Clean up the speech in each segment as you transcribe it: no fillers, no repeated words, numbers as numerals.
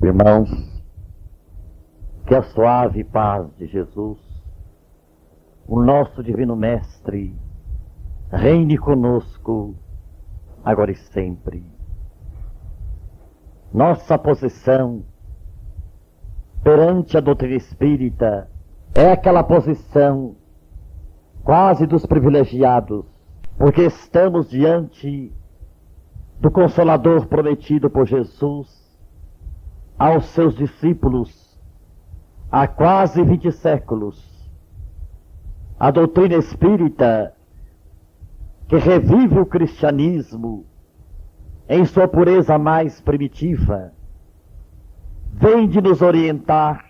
Irmãos, que a suave paz de Jesus, o nosso Divino Mestre, reine conosco, agora e sempre. Nossa posição perante a doutrina espírita é aquela posição quase dos privilegiados, porque estamos diante do Consolador prometido por Jesus aos seus discípulos há quase 20 séculos. A doutrina espírita, que revive o cristianismo em sua pureza mais primitiva, vem de nos orientar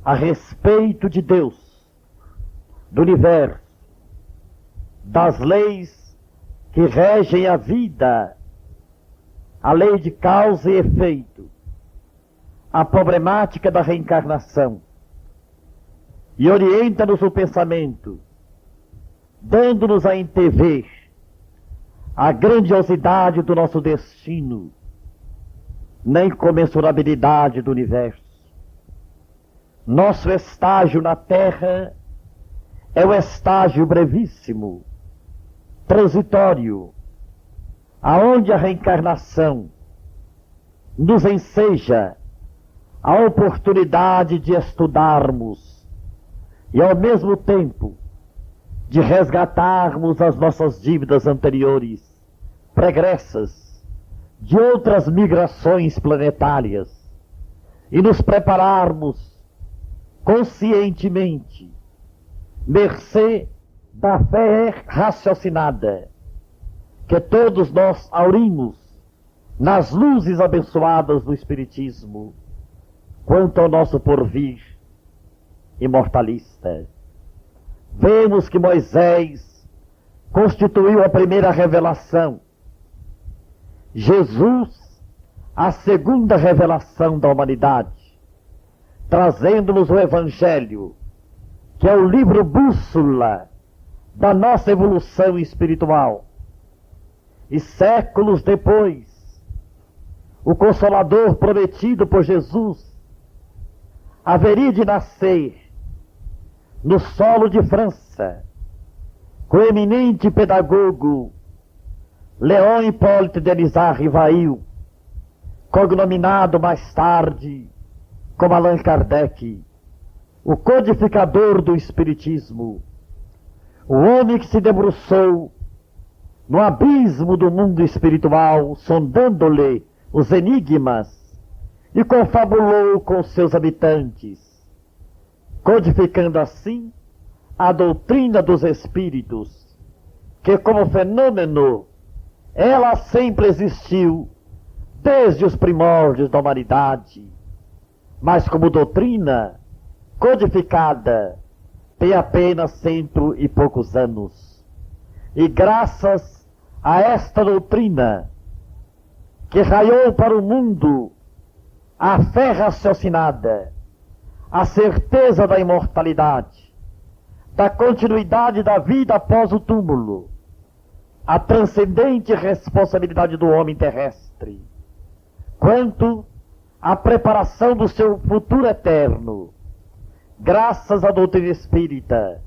a respeito de Deus, do universo, das leis que regem a vida, a lei de causa e efeito, a problemática da reencarnação, e orienta-nos o pensamento, dando-nos a entrever a grandiosidade do nosso destino, na incomensurabilidade do universo. Nosso estágio na Terra é o estágio brevíssimo, transitório, aonde a reencarnação nos enseja a oportunidade de estudarmos e, ao mesmo tempo, de resgatarmos as nossas dívidas anteriores, pregressas, de outras migrações planetárias, e nos prepararmos conscientemente, mercê da fé raciocinada, que todos nós aurimos nas luzes abençoadas do Espiritismo, quanto ao nosso porvir imortalista. Vemos que Moisés constituiu a primeira revelação, Jesus a segunda revelação da humanidade, trazendo-nos o Evangelho, que é o livro bússola da nossa evolução espiritual. E séculos depois, o Consolador prometido por Jesus haveria de nascer no solo de França, com o eminente pedagogo Léon Hippolyte Denisard Rivail, cognominado mais tarde como Allan Kardec, o codificador do Espiritismo, o homem que se debruçou no abismo do mundo espiritual, sondando-lhe os enigmas, e confabulou com seus habitantes, codificando assim a doutrina dos espíritos, que como fenômeno ela sempre existiu desde os primórdios da humanidade, mas como doutrina codificada tem apenas 100 e poucos anos. E graças a esta doutrina, que raiou para o mundo a fé raciocinada, a certeza da imortalidade, da continuidade da vida após o túmulo, a transcendente responsabilidade do homem terrestre, quanto à preparação do seu futuro eterno, graças à doutrina espírita,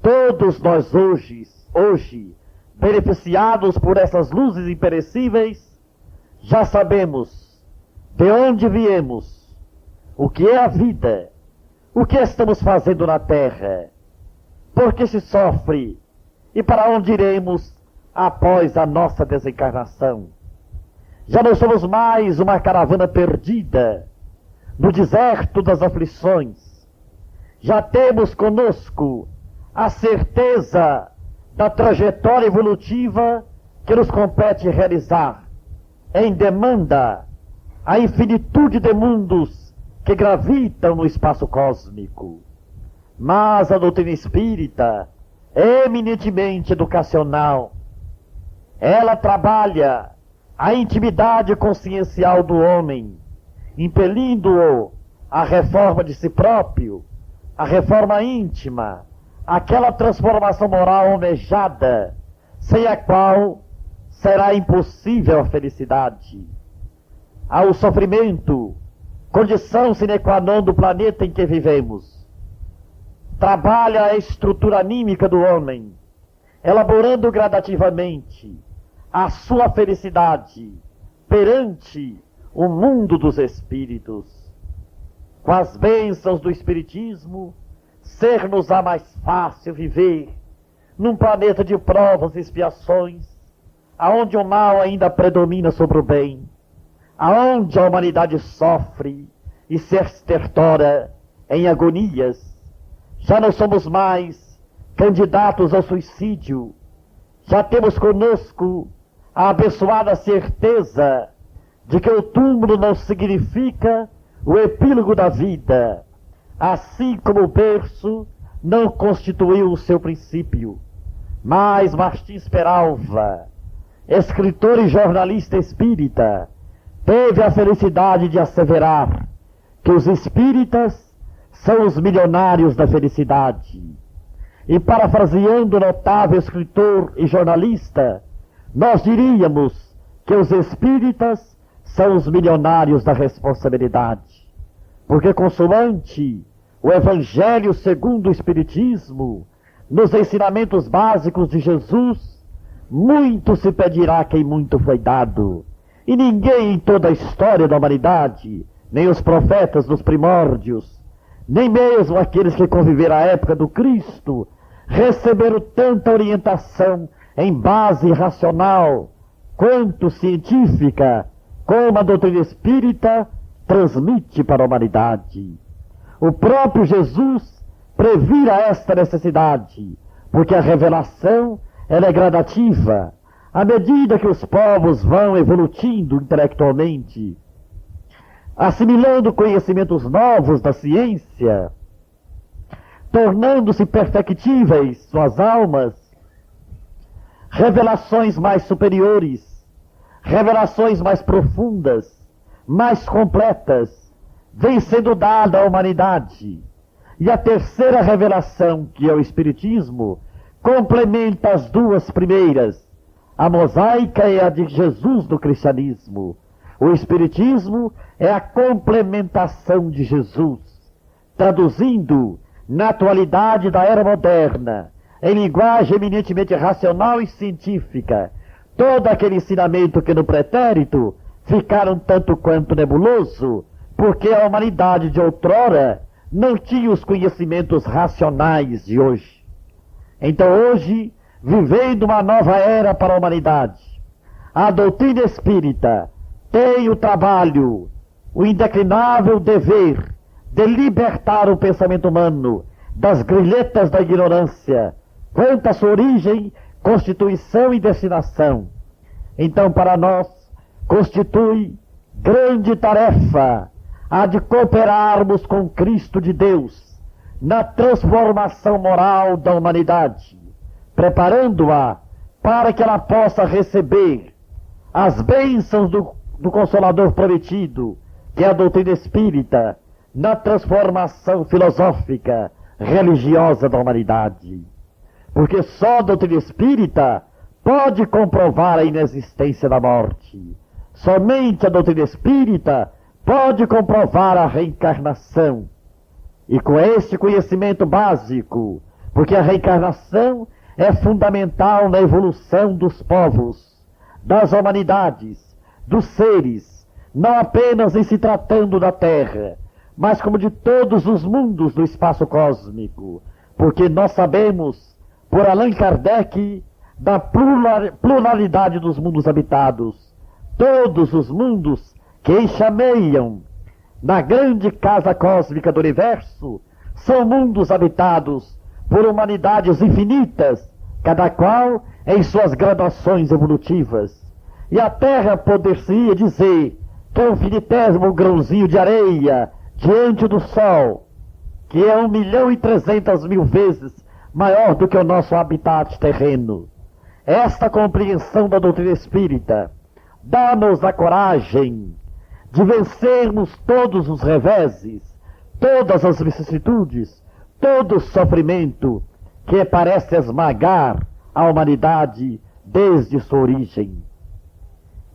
todos nós hoje, beneficiados por essas luzes imperecíveis, já sabemos de onde viemos, o que é a vida, o que estamos fazendo na Terra, por que se sofre e para onde iremos após a nossa desencarnação. Já não somos mais uma caravana perdida no deserto das aflições. Já temos conosco a certeza da trajetória evolutiva que nos compete realizar, em demanda a infinitude de mundos que gravitam no espaço cósmico. Mas a doutrina espírita é eminentemente educacional. Ela trabalha a intimidade consciencial do homem, impelindo-o à reforma de si próprio, à reforma íntima, aquela transformação moral almejada, sem a qual será impossível a felicidade. ao sofrimento, condição sine qua non do planeta em que vivemos. Trabalha a estrutura anímica do homem, elaborando gradativamente a sua felicidade perante o mundo dos espíritos. Com as bênçãos do espiritismo, ser-nos-á mais fácil viver num planeta de provas e expiações, aonde o mal ainda predomina sobre o bem, aonde a humanidade sofre e se estertora em agonias. Já não somos mais candidatos ao suicídio, já temos conosco a abençoada certeza de que o túmulo não significa o epílogo da vida, assim como o berço não constituiu o seu princípio. Mas Martins Peralva, escritor e jornalista espírita, teve a felicidade de asseverar que os espíritas são os milionários da felicidade. E parafraseando o notável escritor e jornalista, nós diríamos que os espíritas são os milionários da responsabilidade. Porque consoante o Evangelho segundo o Espiritismo, nos ensinamentos básicos de Jesus, muito se pedirá quem muito foi dado. E ninguém em toda a história da humanidade, nem os profetas dos primórdios, nem mesmo aqueles que conviveram à época do Cristo, receberam tanta orientação em base racional quanto científica, como a doutrina espírita transmite para a humanidade. O próprio Jesus previra esta necessidade, porque a revelação ela é gradativa, à medida que os povos vão evoluindo intelectualmente, assimilando conhecimentos novos da ciência, tornando-se perfectíveis suas almas, revelações mais superiores, revelações mais profundas, mais completas, vem sendo dada à humanidade. E a terceira revelação, que é o Espiritismo, complementa as duas primeiras. A mosaica é a de Jesus no cristianismo. O Espiritismo é a complementação de Jesus, traduzindo na atualidade da era moderna, em linguagem eminentemente racional e científica, todo aquele ensinamento que no pretérito ficaram tanto quanto nebuloso, porque a humanidade de outrora não tinha os conhecimentos racionais de hoje. Então hoje, vivendo uma nova era para a humanidade, a doutrina espírita tem o trabalho, o indeclinável dever de libertar o pensamento humano das grilhetas da ignorância quanto à sua origem, constituição e destinação. Então, para nós, constitui grande tarefa a de cooperarmos com Cristo de Deus na transformação moral da humanidade, preparando-a para que ela possa receber as bênçãos do Consolador prometido, que é a doutrina espírita, na transformação filosófica, religiosa da humanidade. Porque só a doutrina espírita pode comprovar a inexistência da morte. Somente a doutrina espírita pode comprovar a reencarnação. E com este conhecimento básico, porque a reencarnação é fundamental na evolução dos povos, das humanidades, dos seres, não apenas em se tratando da Terra, mas como de todos os mundos do espaço cósmico, porque nós sabemos, por Allan Kardec, da pluralidade dos mundos habitados. Todos os mundos que enxameiam na grande casa cósmica do universo são mundos habitados por humanidades infinitas, cada qual em suas gradações evolutivas. E a Terra poder-se-ia dizer que é um finitésimo grãozinho de areia diante do Sol, que é 1.300.000 vezes maior do que o nosso habitat terreno. Esta compreensão da doutrina espírita dá-nos a coragem de vencermos todos os reveses, todas as vicissitudes, todo o sofrimento que parece esmagar a humanidade desde sua origem.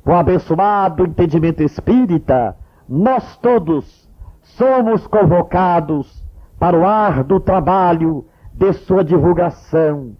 Com o abençoado entendimento espírita, nós todos somos convocados para o árduo trabalho de sua divulgação,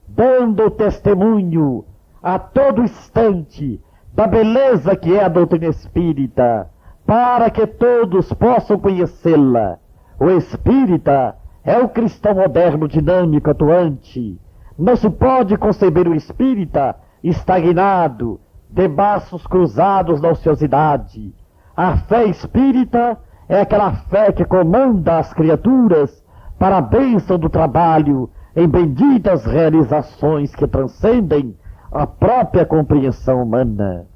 dando testemunho a todo instante da beleza que é a doutrina espírita, para que todos possam conhecê-la. O espírita é o cristão moderno, dinâmico, atuante. Não se pode conceber o espírita estagnado, de braços cruzados na ociosidade. A fé espírita é aquela fé que comanda as criaturas para a bênção do trabalho em benditas realizações que transcendem a própria compreensão humana.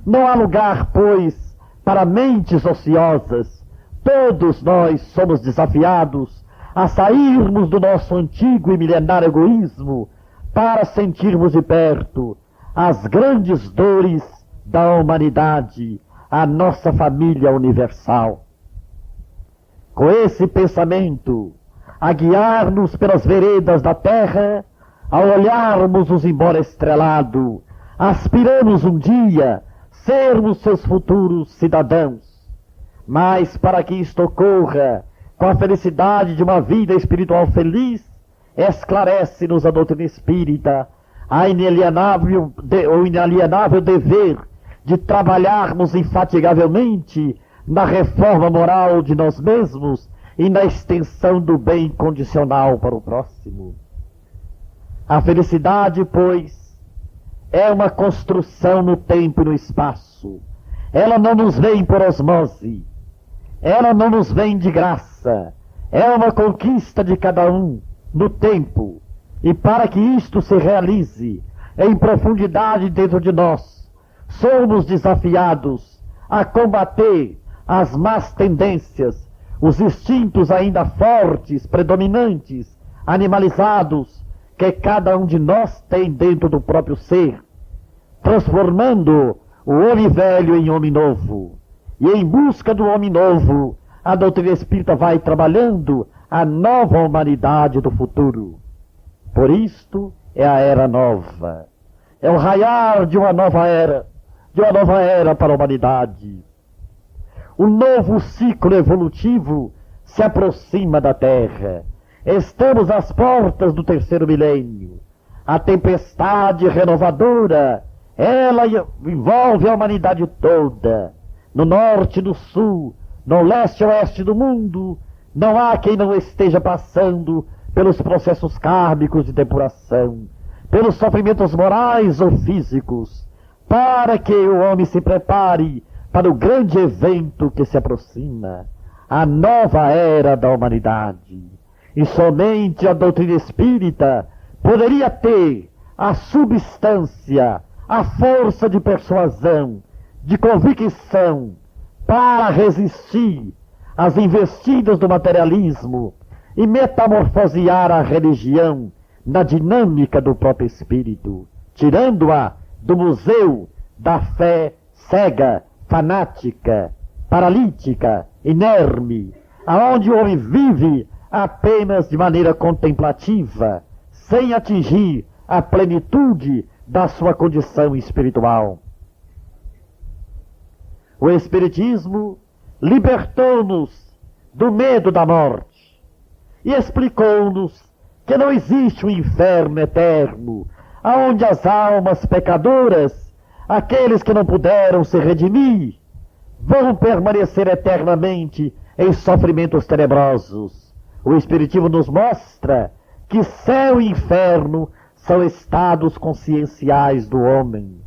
Não há lugar, pois, para mentes ociosas. Todos nós somos desafiados a sairmos do nosso antigo e milenário egoísmo para sentirmos de perto as grandes dores da humanidade, a nossa família universal. Com esse pensamento, a guiar-nos pelas veredas da terra, ao olharmos os embora estrelado, aspiramos um dia sermos seus futuros cidadãos. Mas para que isto ocorra com a felicidade de uma vida espiritual feliz, esclarece-nos a doutrina espírita o inalienável dever de trabalharmos infatigavelmente na reforma moral de nós mesmos e na extensão do bem condicional para o próximo. A felicidade, pois, é uma construção no tempo e no espaço. Ela não nos vem por osmose. Ela não nos vem de graça. É uma conquista de cada um no tempo. E para que isto se realize em profundidade dentro de nós, somos desafiados a combater as más tendências, os instintos ainda fortes, predominantes, animalizados, que cada um de nós tem dentro do próprio ser, transformando o homem velho em homem novo. E em busca do homem novo, a doutrina espírita vai trabalhando a nova humanidade do futuro. Por isto é a era nova. É o raiar de uma nova era para a humanidade. O novo ciclo evolutivo se aproxima da Terra. Estamos às portas do terceiro milênio. A tempestade renovadora, ela envolve a humanidade toda. No norte e no sul, no leste e oeste do mundo, não há quem não esteja passando pelos processos kármicos de depuração, pelos sofrimentos morais ou físicos, para que o homem se prepare para o grande evento que se aproxima, a nova era da humanidade. E somente a doutrina espírita poderia ter a substância, a força de persuasão, de convicção, para resistir às investidas do materialismo e metamorfosear a religião na dinâmica do próprio espírito, tirando-a do museu da fé cega, fanática, paralítica, inerme, aonde o homem vive apenas de maneira contemplativa, sem atingir a plenitude da sua condição espiritual. O Espiritismo libertou-nos do medo da morte e explicou-nos que não existe um inferno eterno, aonde as almas pecadoras, aqueles que não puderam se redimir, vão permanecer eternamente em sofrimentos tenebrosos. O Espiritismo nos mostra que céu e inferno são estados conscienciais do homem.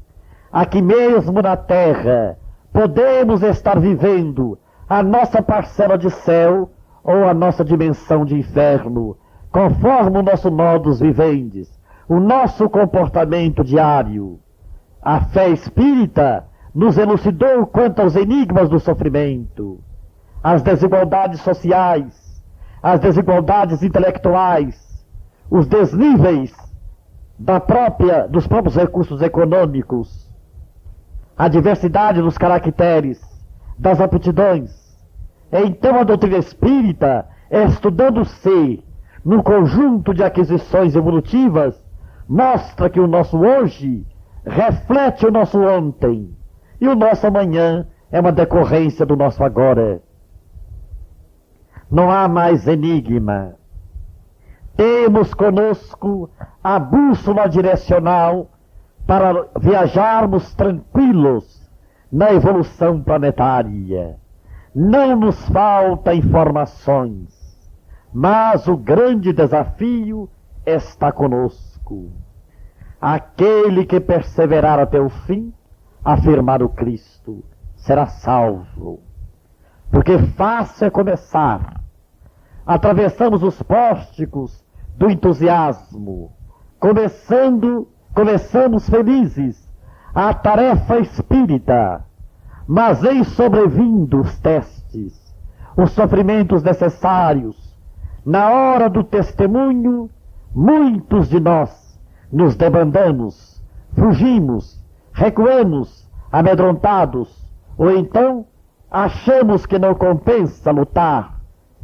Aqui mesmo na Terra, podemos estar vivendo a nossa parcela de céu ou a nossa dimensão de inferno, conforme o nosso modus vivendi, o nosso comportamento diário. A fé espírita nos elucidou quanto aos enigmas do sofrimento, as desigualdades sociais, as desigualdades intelectuais, os desníveis dos próprios recursos econômicos, a diversidade dos caracteres, das aptidões. Então a doutrina espírita, estudando-se num conjunto de aquisições evolutivas, mostra que o nosso hoje reflete o nosso ontem, e o nosso amanhã é uma decorrência do nosso agora. Não há mais enigma. Temos conosco a bússola direcional para viajarmos tranquilos na evolução planetária. Não nos falta informações, mas o grande desafio está conosco. Aquele que perseverar até o fim, afirmar o Cristo, será salvo. Porque fácil é começar. Atravessamos os pórticos do entusiasmo. Começamos felizes a tarefa espírita, mas em sobrevindo os testes, os sofrimentos necessários, na hora do testemunho, muitos de nós nos debandamos, fugimos, recuamos, amedrontados, ou então achamos que não compensa lutar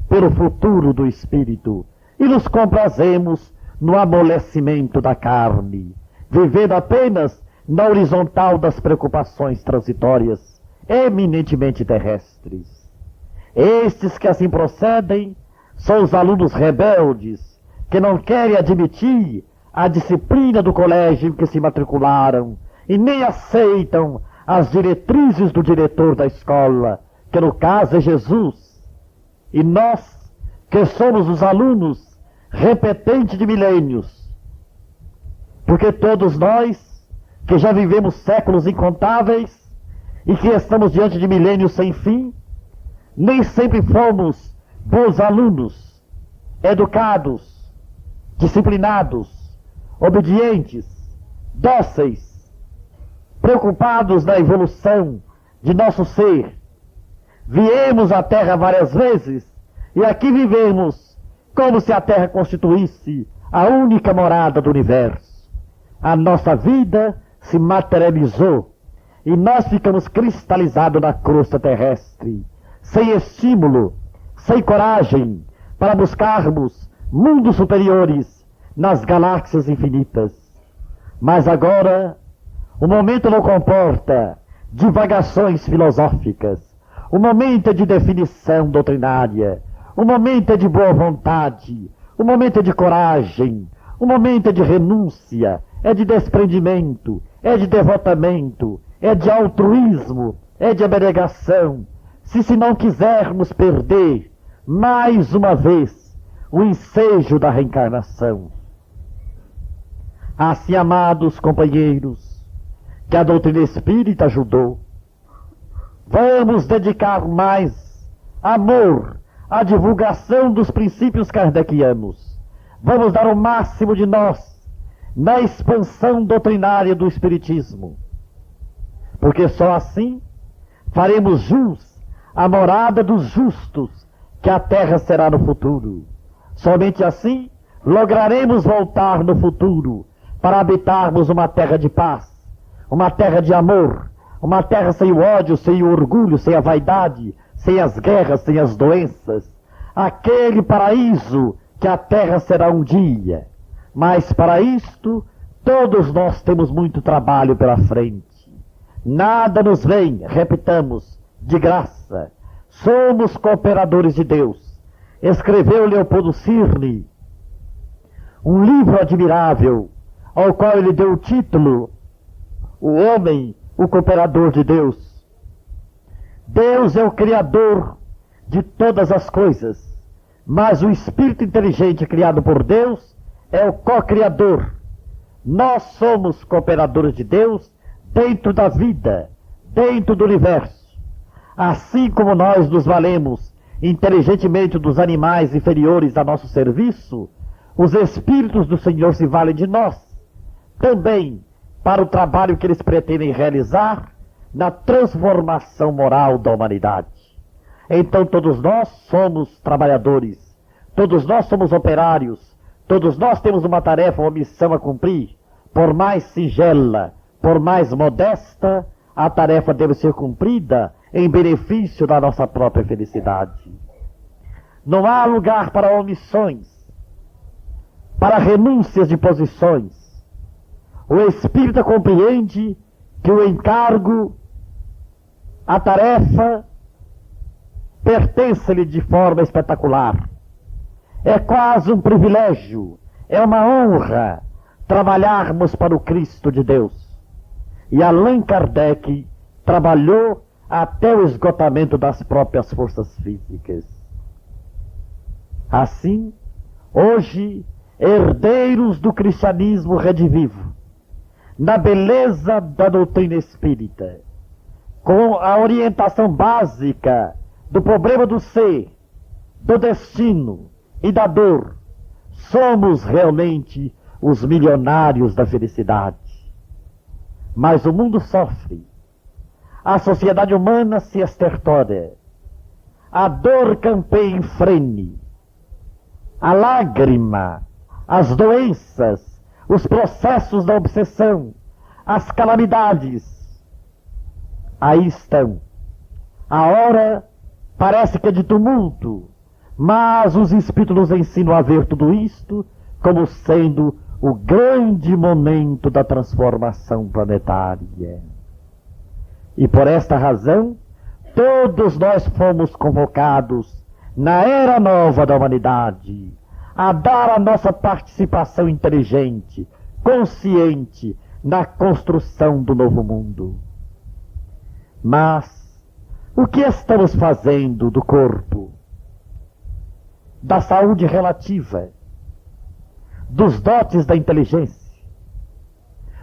pelo futuro do espírito e nos comprazemos no amolecimento da carne, vivendo apenas na horizontal das preocupações transitórias, eminentemente terrestres. Estes que assim procedem são os alunos rebeldes que não querem admitir a disciplina do colégio em que se matricularam e nem aceitam as diretrizes do diretor da escola, que no caso é Jesus. E nós, que somos os alunos repetentes de milênios, porque todos nós, que já vivemos séculos incontáveis e que estamos diante de milênios sem fim, nem sempre fomos bons alunos, educados, disciplinados, obedientes, dóceis, preocupados na evolução de nosso ser. Viemos à Terra várias vezes e aqui vivemos como se a Terra constituísse a única morada do universo. A nossa vida se materializou e nós ficamos cristalizados na crosta terrestre, sem estímulo, sem coragem para buscarmos mundos superiores nas galáxias infinitas. Mas agora o momento não comporta divagações filosóficas. O momento é de definição doutrinária. O momento é de boa vontade. O momento é de coragem. O momento é de renúncia. É de desprendimento. É de devotamento. É de altruísmo. É de abnegação. Se não quisermos perder, mais uma vez, o ensejo da reencarnação. Assim, amados companheiros, que a doutrina espírita ajudou, vamos dedicar mais amor à divulgação dos princípios kardecianos. Vamos dar o máximo de nós na expansão doutrinária do espiritismo, porque só assim faremos jus à morada dos justos que a terra será no futuro. Somente assim lograremos voltar no futuro para habitarmos uma terra de paz, uma terra de amor, uma terra sem o ódio, sem o orgulho, sem a vaidade, sem as guerras, sem as doenças. Aquele paraíso que a terra será um dia. Mas para isto, todos nós temos muito trabalho pela frente. Nada nos vem, repitamos, de graça. Somos cooperadores de Deus. Escreveu Leopoldo Cirne um livro admirável, ao qual ele deu o título O Homem, o Cooperador de Deus. Deus é o Criador de todas as coisas, mas o Espírito inteligente criado por Deus é o co-criador. Nós somos cooperadores de Deus dentro da vida, dentro do universo. Assim como nós nos valemos inteligentemente dos animais inferiores a nosso serviço, os Espíritos do Senhor se valem de nós também para o trabalho que eles pretendem realizar na transformação moral da humanidade. Então todos nós somos trabalhadores, todos nós somos operários, todos nós temos uma tarefa, uma missão a cumprir. Por mais singela, por mais modesta, a tarefa deve ser cumprida em benefício da nossa própria felicidade. Não há lugar para omissões, para renúncias de posições. O espírita compreende que o encargo A tarefa pertence-lhe de forma espetacular. É quase um privilégio, é uma honra trabalharmos para o Cristo de Deus. E Allan Kardec trabalhou até o esgotamento das próprias forças físicas. Assim, hoje, herdeiros do cristianismo redivivo, na beleza da doutrina espírita, com a orientação básica do problema do ser, do destino e da dor, somos realmente os milionários da felicidade. Mas o mundo sofre, a sociedade humana se estertora, a dor campeia em frene, a lágrima, as doenças, os processos da obsessão, as calamidades, aí estão. A hora parece que é de tumulto, mas os Espíritos nos ensinam a ver tudo isto como sendo o grande momento da transformação planetária. E por esta razão, todos nós fomos convocados na era nova da humanidade a dar a nossa participação inteligente, consciente na construção do novo mundo. Mas o que estamos fazendo do corpo, da saúde relativa, dos dotes da inteligência?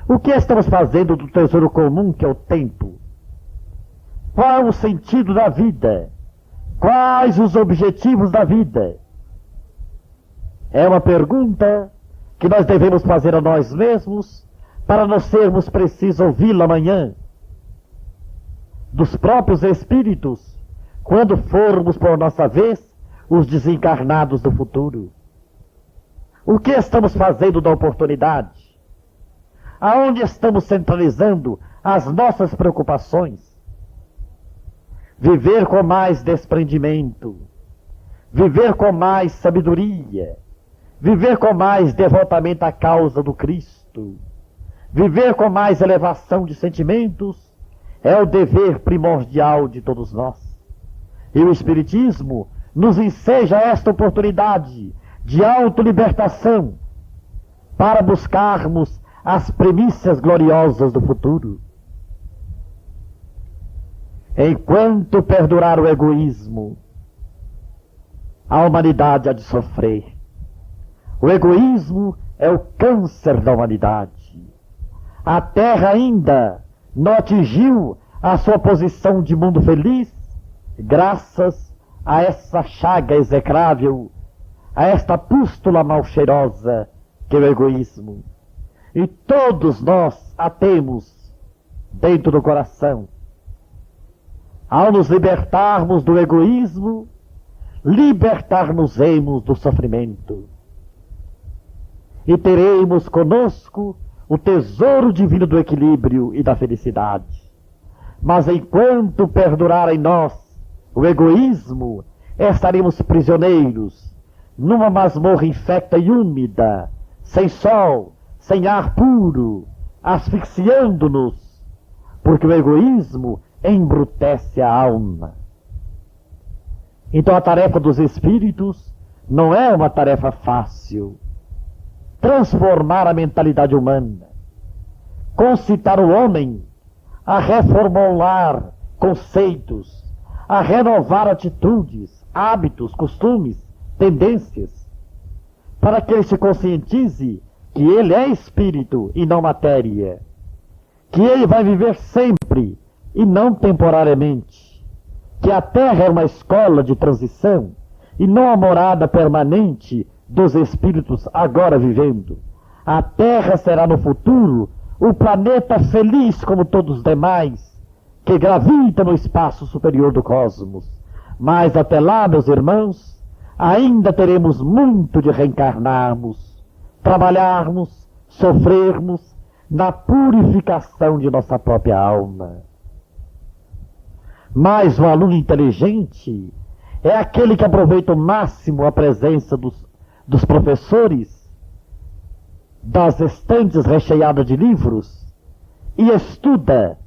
O que estamos fazendo do tesouro comum, que é o tempo? Qual o sentido da vida? Quais os objetivos da vida? É uma pergunta que nós devemos fazer a nós mesmos para não sermos precisos ouvi-la amanhã dos próprios espíritos, quando formos por nossa vez os desencarnados do futuro. O que estamos fazendo da oportunidade? Aonde estamos centralizando as nossas preocupações? Viver com mais desprendimento, viver com mais sabedoria, viver com mais devotamento à causa do Cristo, viver com mais elevação de sentimentos, é o dever primordial de todos nós. E o Espiritismo nos enseja esta oportunidade de autolibertação para buscarmos as primícias gloriosas do futuro. Enquanto perdurar o egoísmo, a humanidade há de sofrer. O egoísmo é o câncer da humanidade. A Terra ainda não atingiu a sua posição de mundo feliz, graças a essa chaga execrável, a esta pústula mal cheirosa que é o egoísmo. E todos nós a temos dentro do coração. Ao nos libertarmos do egoísmo, libertar-nos-emos do sofrimento. E teremos conosco o tesouro divino do equilíbrio e da felicidade. Mas enquanto perdurar em nós o egoísmo, estaremos prisioneiros numa masmorra infecta e úmida, sem sol, sem ar puro, asfixiando-nos, porque o egoísmo embrutece a alma. Então a tarefa dos espíritos não é uma tarefa fácil. Transformar a mentalidade humana, concitar o homem a reformular conceitos, a renovar atitudes, hábitos, costumes, tendências, para que ele se conscientize que ele é espírito e não matéria, que ele vai viver sempre e não temporariamente, que a Terra é uma escola de transição e não a morada permanente dos espíritos agora vivendo. A Terra será no futuro o planeta feliz como todos os demais, que gravita no espaço superior do cosmos. Mas até lá, meus irmãos, ainda teremos muito de reencarnarmos, trabalharmos, sofrermos na purificação de nossa própria alma. Mas o aluno inteligente é aquele que aproveita o máximo a presença dos professores, das estantes recheadas de livros, e estuda,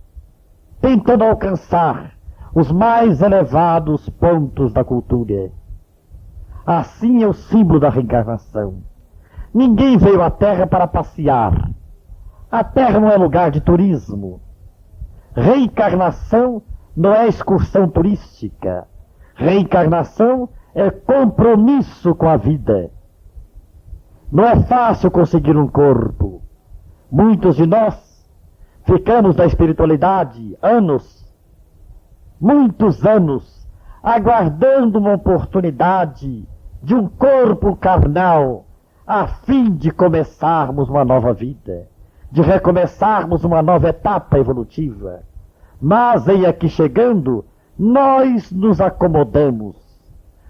tentando alcançar os mais elevados pontos da cultura. Assim é o símbolo da reencarnação. Ninguém veio à Terra para passear. A Terra não é lugar de turismo. Reencarnação não é excursão turística. Reencarnação é compromisso com a vida. Não é fácil conseguir um corpo. Muitos de nós ficamos na espiritualidade muitos anos, aguardando uma oportunidade de um corpo carnal, a fim de começarmos uma nova vida, de recomeçarmos uma nova etapa evolutiva. Mas, em aqui chegando, nós nos acomodamos.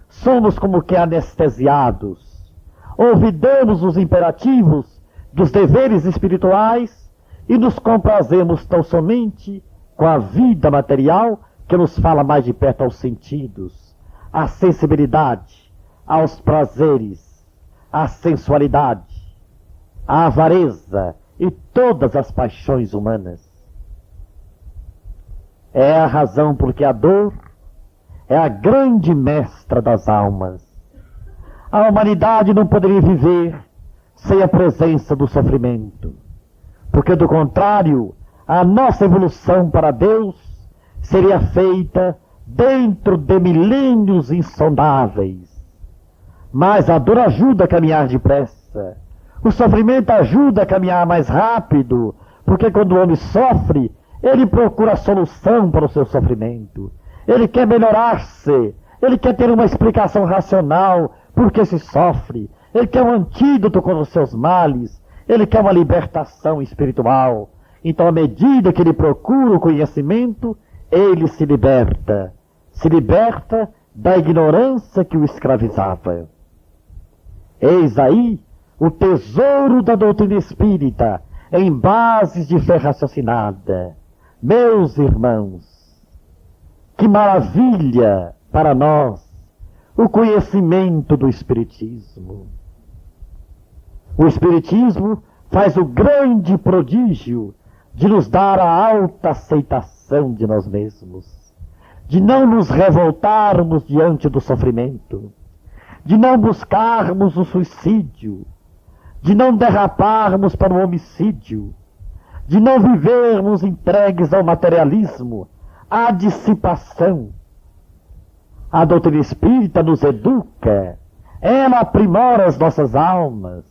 Somos como que anestesiados. Olvidamos os imperativos dos deveres espirituais e nos comprazemos tão somente com a vida material que nos fala mais de perto aos sentidos, à sensibilidade, aos prazeres, à sensualidade, à avareza e todas as paixões humanas. É a razão porque a dor é a grande mestra das almas. A humanidade não poderia viver sem a presença do sofrimento, porque do contrário, a nossa evolução para Deus seria feita dentro de milênios insondáveis. Mas a dor ajuda a caminhar depressa. O sofrimento ajuda a caminhar mais rápido, porque quando o homem sofre, ele procura a solução para o seu sofrimento. Ele quer melhorar-se, ele quer ter uma explicação racional por que se sofre, ele quer um antídoto contra os seus males, ele quer uma libertação espiritual. Então, à medida que ele procura o conhecimento, ele se liberta da ignorância que o escravizava. Eis aí o tesouro da doutrina espírita, em bases de fé raciocinada. Meus irmãos, que maravilha para nós o conhecimento do Espiritismo. O Espiritismo faz o grande prodígio de nos dar a alta aceitação de nós mesmos, de não nos revoltarmos diante do sofrimento, de não buscarmos o suicídio, de não derraparmos para o homicídio, de não vivermos entregues ao materialismo, à dissipação. A doutrina espírita nos educa, ela aprimora as nossas almas,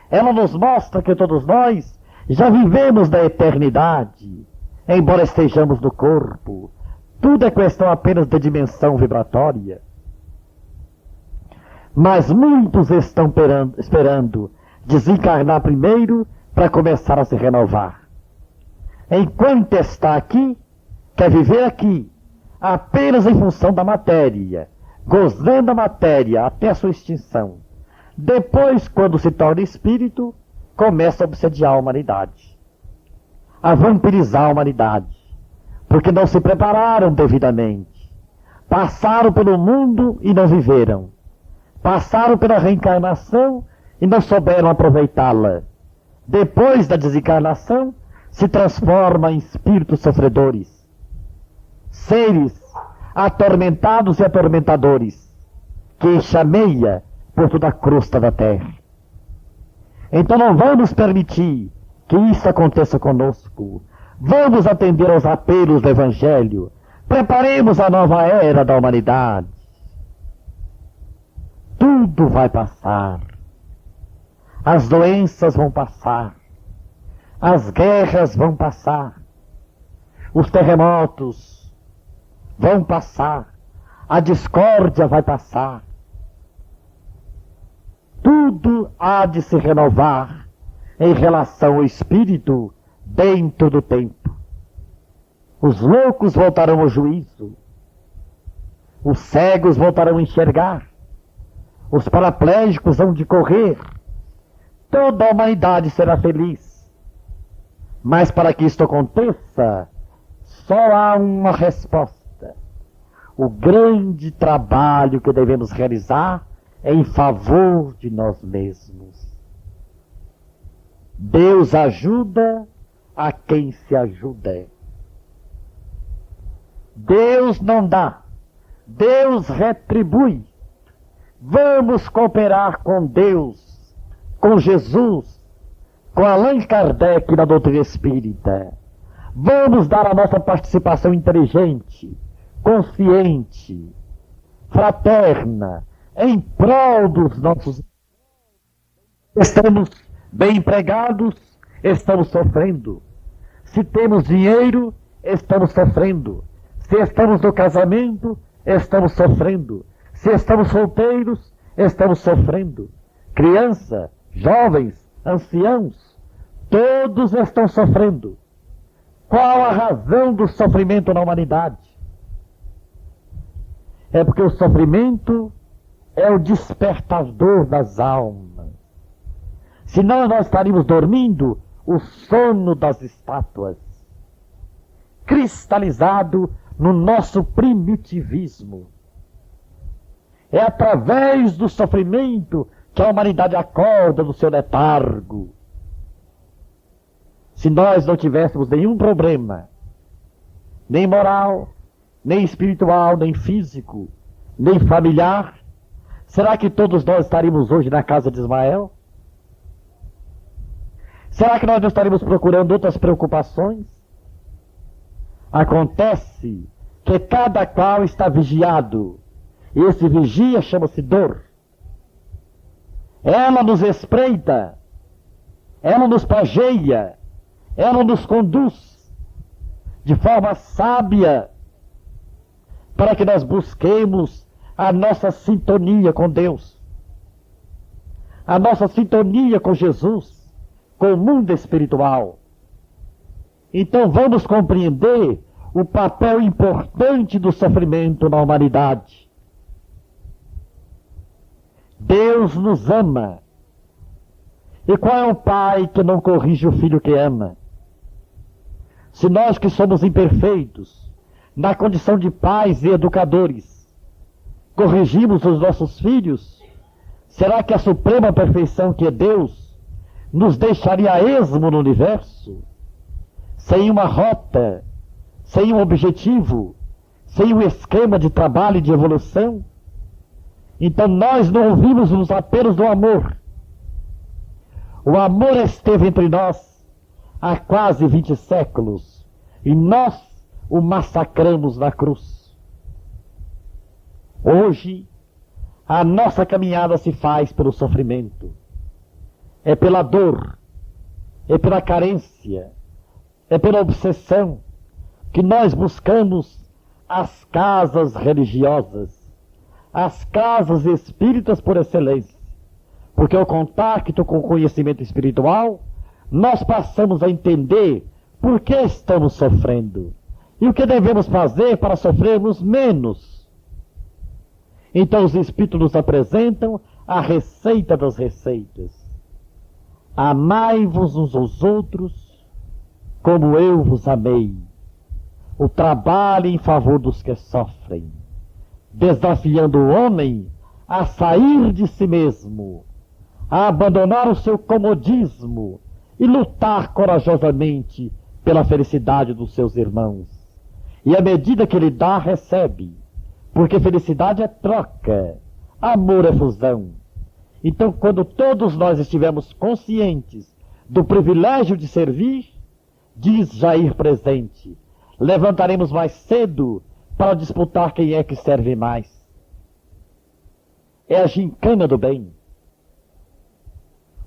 ela nos mostra que todos nós já vivemos da eternidade, embora estejamos no corpo. Tudo é questão apenas de dimensão vibratória. Mas muitos estão esperando desencarnar primeiro para começar a se renovar. Enquanto está aqui, quer viver aqui, apenas em função da matéria, gozando a matéria até a sua extinção. Depois, quando se torna espírito, começa a obsediar a humanidade, a vampirizar a humanidade, porque não se prepararam devidamente, passaram pelo mundo e não viveram, passaram pela reencarnação e não souberam aproveitá-la. Depois da desencarnação, se transforma em espíritos sofredores, seres atormentados e atormentadores, que enxameia por toda a crosta da terra. Então não vamos permitir que isso aconteça conosco. Vamos atender aos apelos do Evangelho. Preparemos a nova era da humanidade. Tudo vai passar. As doenças vão passar. As guerras vão passar. Os terremotos vão passar. A discórdia vai passar. Tudo há de se renovar em relação ao espírito dentro do tempo. Os loucos voltarão ao juízo. Os cegos voltarão a enxergar. Os paraplégicos vão de correr. Toda a humanidade será feliz. Mas para que isto aconteça, só há uma resposta. O grande trabalho que devemos realizar em favor de nós mesmos. Deus ajuda a quem se ajuda. Deus não dá, Deus retribui. Vamos cooperar com Deus, com Jesus, com Allan Kardec na doutrina espírita. Vamos dar a nossa participação inteligente, consciente, fraterna, em prol dos nossos. Estamos bem empregados, estamos sofrendo. Se temos dinheiro, estamos sofrendo. Se estamos no casamento, estamos sofrendo. Se estamos solteiros, estamos sofrendo. Criança, jovens, anciãos, todos estão sofrendo. Qual a razão do sofrimento na humanidade? É porque o sofrimento é o despertador das almas. Senão nós estaríamos dormindo o sono das estátuas, cristalizado no nosso primitivismo. É através do sofrimento que a humanidade acorda do seu letargo. Se nós não tivéssemos nenhum problema, nem moral, nem espiritual, nem físico, nem familiar, será que todos nós estaríamos hoje na casa de Ismael? Será que nós não estaríamos procurando outras preocupações? Acontece que cada qual está vigiado. E esse vigia chama-se dor. Ela nos espreita, ela nos pageia, ela nos conduz de forma sábia para que nós busquemos a nossa sintonia com Deus, a nossa sintonia com Jesus, com o mundo espiritual. Então vamos compreender o papel importante do sofrimento na humanidade. Deus nos ama. E qual é o pai que não corrige o filho que ama? Se nós que somos imperfeitos, na condição de pais e educadores, corrigimos os nossos filhos, será que a suprema perfeição que é Deus nos deixaria a esmo no universo? Sem uma rota, sem um objetivo, sem um esquema de trabalho e de evolução? Então nós não ouvimos os apelos do amor. O amor esteve entre nós há quase 20 séculos e nós o massacramos na cruz. Hoje, a nossa caminhada se faz pelo sofrimento. É pela dor, é pela carência, é pela obsessão que nós buscamos as casas religiosas, as casas espíritas por excelência. Porque o contato com o conhecimento espiritual, nós passamos a entender por que estamos sofrendo e o que devemos fazer para sofrermos menos. Então os espíritos nos apresentam a receita das receitas. Amai-vos uns aos outros como eu vos amei. O trabalho em favor dos que sofrem, desafiando o homem a sair de si mesmo, a abandonar o seu comodismo e lutar corajosamente pela felicidade dos seus irmãos. E à medida que ele dá, recebe, porque felicidade é troca, amor é fusão. Então, quando todos nós estivermos conscientes do privilégio de servir, diz Jair Presente, levantaremos mais cedo para disputar quem é que serve mais. É a gincana do bem.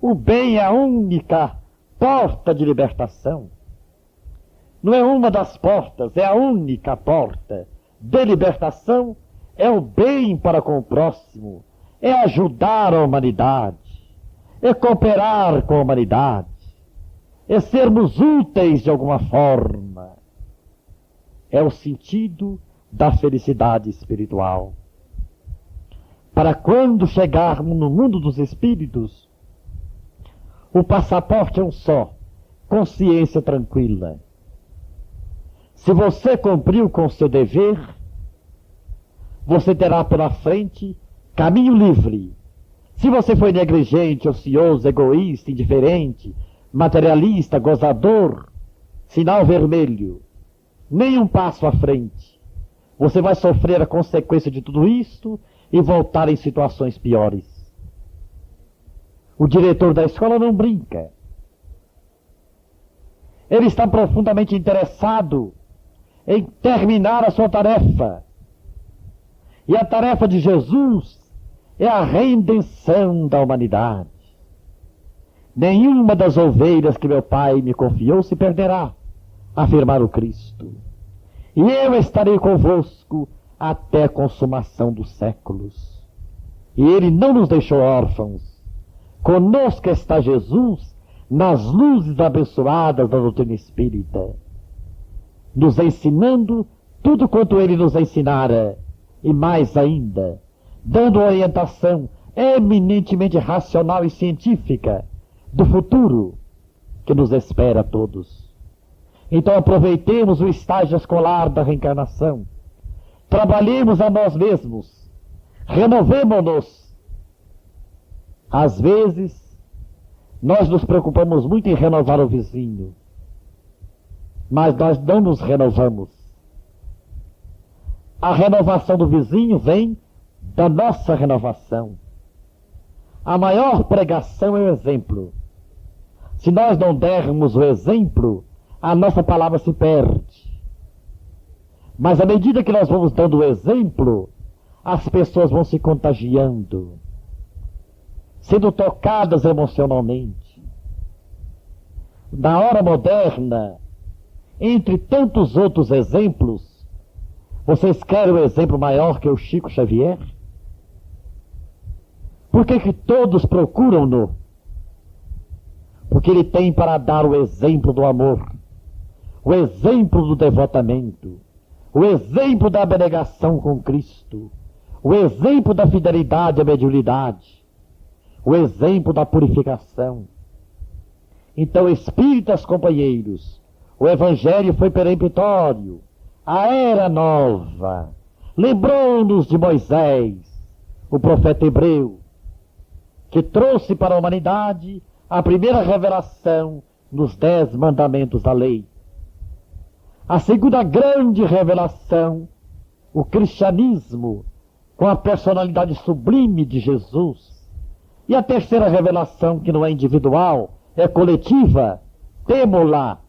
O bem é a única porta de libertação. Não é uma das portas, é a única porta de libertação. É o bem para com o próximo, é ajudar a humanidade, é cooperar com a humanidade, é sermos úteis de alguma forma. É o sentido da felicidade espiritual. Para quando chegarmos no mundo dos espíritos, o passaporte é um só, consciência tranquila. Se você cumpriu com o seu dever, você terá pela frente caminho livre. Se você foi negligente, ocioso, egoísta, indiferente, materialista, gozador, sinal vermelho, nem um passo à frente. Você vai sofrer a consequência de tudo isto e voltar em situações piores. O diretor da escola não brinca. Ele está profundamente interessado em terminar a sua tarefa. E a tarefa de Jesus é a redenção da humanidade. Nenhuma das ovelhas que meu Pai me confiou se perderá, afirmar o Cristo. E eu estarei convosco até a consumação dos séculos. E Ele não nos deixou órfãos. Conosco está Jesus nas luzes abençoadas da doutrina espírita, nos ensinando tudo quanto Ele nos ensinara, e mais ainda, dando orientação eminentemente racional e científica do futuro que nos espera a todos. Então aproveitemos o estágio escolar da reencarnação, trabalhemos a nós mesmos, renovemo-nos. Às vezes, nós nos preocupamos muito em renovar o vizinho, mas nós não nos renovamos. A renovação do vizinho vem da nossa renovação. A maior pregação é o exemplo. Se nós não dermos o exemplo, a nossa palavra se perde. Mas à medida que nós vamos dando o exemplo, as pessoas vão se contagiando, sendo tocadas emocionalmente. Na hora moderna, entre tantos outros exemplos, vocês querem um exemplo maior que o Chico Xavier? Por que todos procuram-no? Porque ele tem para dar o exemplo do amor, o exemplo do devotamento, o exemplo da abnegação com Cristo, o exemplo da fidelidade à mediunidade, o exemplo da purificação. Então, espíritas companheiros, o Evangelho foi peremptório, a era nova, lembrou-nos de Moisés, o profeta hebreu, que trouxe para a humanidade a primeira revelação nos 10 mandamentos da lei. A segunda grande revelação, o cristianismo, com a personalidade sublime de Jesus. E a terceira revelação, que não é individual, é coletiva, temo-la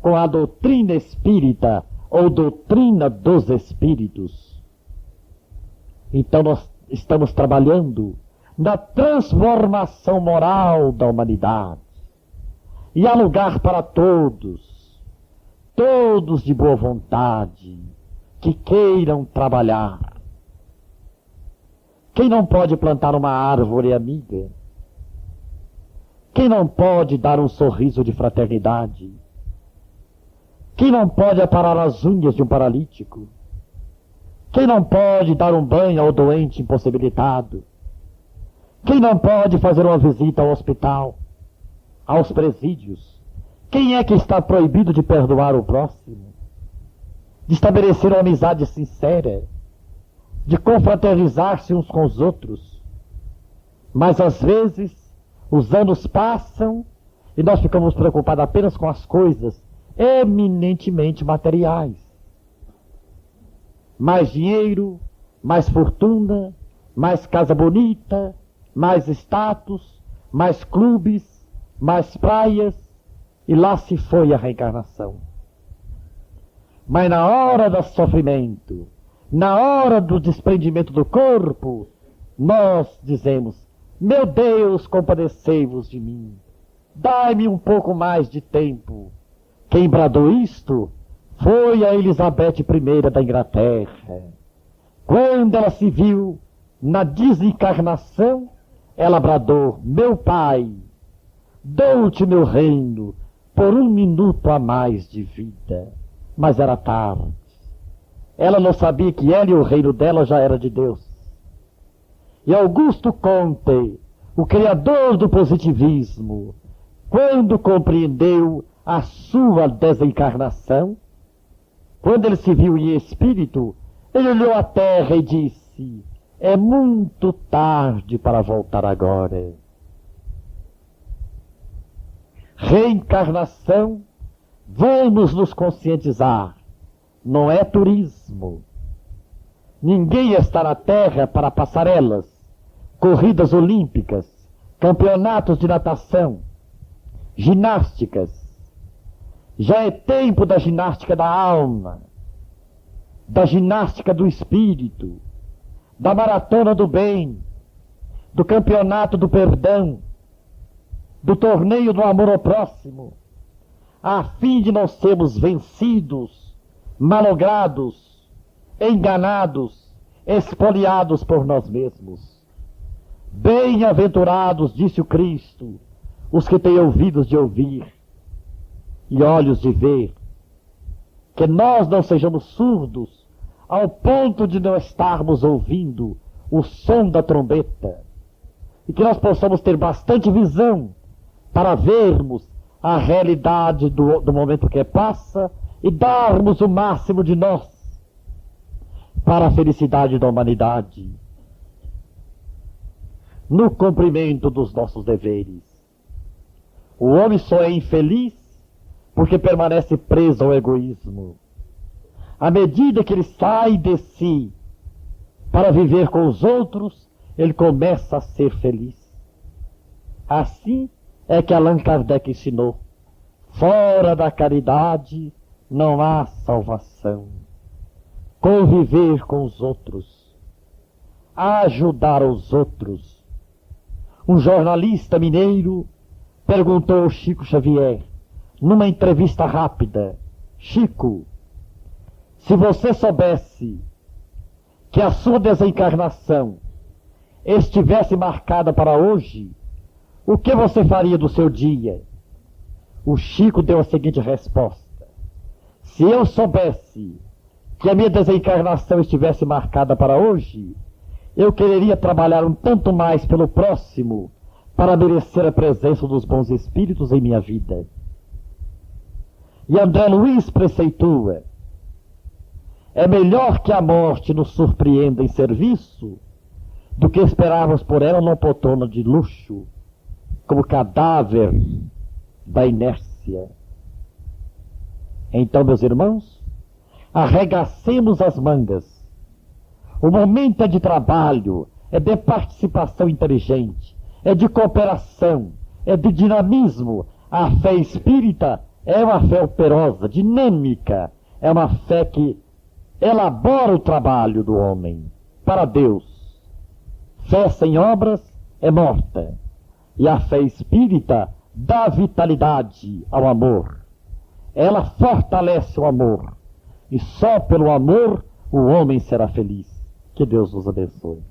com a doutrina espírita, ou doutrina dos espíritos. Então nós estamos trabalhando na transformação moral da humanidade. E há lugar para todos, todos de boa vontade, que queiram trabalhar. Quem não pode plantar uma árvore amiga? Quem não pode dar um sorriso de fraternidade? Quem não pode aparar as unhas de um paralítico? Quem não pode dar um banho ao doente impossibilitado? Quem não pode fazer uma visita ao hospital, aos presídios? Quem é que está proibido de perdoar o próximo? De estabelecer uma amizade sincera? De confraternizar-se uns com os outros? Mas às vezes, os anos passam e nós ficamos preocupados apenas com as coisas eminentemente materiais. Mais dinheiro, mais fortuna, mais casa bonita, mais status, mais clubes, mais praias, e lá se foi a reencarnação. Mas na hora do sofrimento, na hora do desprendimento do corpo, nós dizemos: meu Deus, compadecei-vos de mim, dai-me um pouco mais de tempo. Quem bradou isto foi a Elizabeth I da Inglaterra. Quando ela se viu na desencarnação, ela bradou: meu pai, dou-te meu reino por 1 minuto a mais de vida. Mas era tarde. Ela não sabia que ela e o reino dela já era de Deus. E Augusto Comte, o criador do positivismo, quando compreendeu a sua desencarnação, quando ele se viu em espírito, ele olhou a terra e disse: é muito tarde para voltar agora. Reencarnação, vamos nos conscientizar, não é turismo, Ninguém está na terra para passarelas, corridas olímpicas, campeonatos de natação, ginásticas. Já é tempo da ginástica da alma, da ginástica do espírito, da maratona do bem, do campeonato do perdão, do torneio do amor ao próximo, a fim de não sermos vencidos, malogrados, enganados, expoliados por nós mesmos. Bem-aventurados, disse o Cristo, os que têm ouvidos de ouvir e olhos de ver, que nós não sejamos surdos ao ponto de não estarmos ouvindo o som da trombeta, e que nós possamos ter bastante visão para vermos a realidade do momento que passa e darmos o máximo de nós para a felicidade da humanidade, no cumprimento dos nossos deveres. O homem só é infeliz porque permanece preso ao egoísmo. À medida que ele sai de si para viver com os outros, ele começa a ser feliz. Assim é que Allan Kardec ensinou: fora da caridade não há salvação. Conviver com os outros, ajudar os outros. Um jornalista mineiro perguntou ao Chico Xavier, numa entrevista rápida: Chico, se você soubesse que a sua desencarnação estivesse marcada para hoje, o que você faria do seu dia? O Chico deu a seguinte resposta: se eu soubesse que a minha desencarnação estivesse marcada para hoje, eu quereria trabalhar um tanto mais pelo próximo para merecer a presença dos bons espíritos em minha vida. E André Luiz preceitua: é melhor que a morte nos surpreenda em serviço do que esperarmos por ela numa poltrona de luxo, como cadáver da inércia. Então, meus irmãos, arregacemos as mangas. O momento é de trabalho, é de participação inteligente, é de cooperação, é de dinamismo. A fé espírita é uma fé operosa, dinâmica, é uma fé que elabora o trabalho do homem para Deus. Fé sem obras é morta, e a fé espírita dá vitalidade ao amor. Ela fortalece o amor, e só pelo amor o homem será feliz. Que Deus nos abençoe.